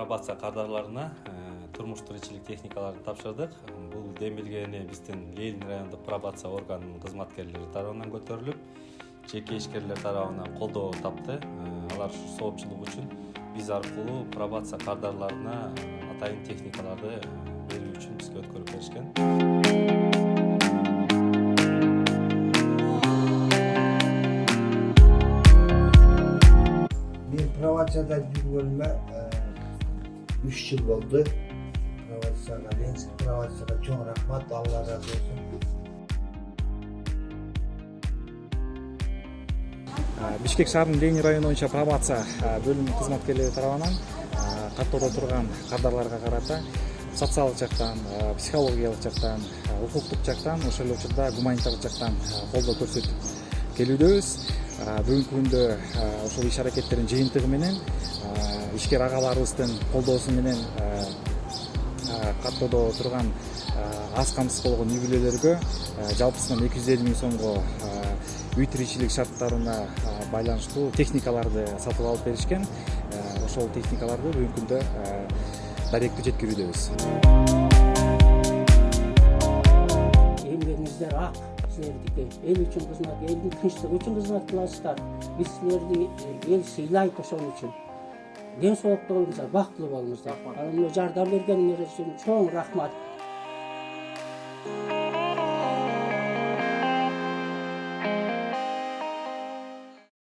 пробация кардарларына турмуш тиричилик техникаларын тапшырдык. Бул демилгени биздин Ленин райондук пробация органынын кызматкерлери тарабынан көтөрүлүп, жеке ишкерлер тарабынан колдоо тапты. Алар соопчулук үчүн биз аркылуу пробация кардарларына атайын техникаларды берүү үчүн бизге өткөрүп беришкен. Provasiyada жүргөнүмө 3 жыл болду. Provasiyага чоң рахмат, Алла разы болсун. Бишкек шаарынын Ленин району боюнча пробация бөлүмүнүн кызматкерлери тарабынан каттоодо турган кардарларга карата социалдык жактан, психологиялык жактан, укуктук жактан, ошол эле учурда гуманитардык жактан колдоо көрсөтүп келүүдөбүз. Бүгүнкү күндө ошол иш аракеттердин жыйынтыгы менен ишкер агаларыбыздын колдоосу менен каттоодо турган аз камсыз болгон үй бүлөлөргө жалпысынан 250 000 сомго үй тиричилик шарттарына байланыштуу техникаларды сатып алып беришкен. Ошол техникаларды бүгүнкү күндө даректүү жеткирүүдөбүз. Эмгегиңиздер ак, силердики эл үчүн кызмат, элдин тынчтыгы үчүн кызмат кыласыздар. Биз силерди эл сыйлайт ошон үчүн. Ден соолуктугуңуздар, бактылуу болуңуздар. Жардам бергениңер үчүн чоң рахмат.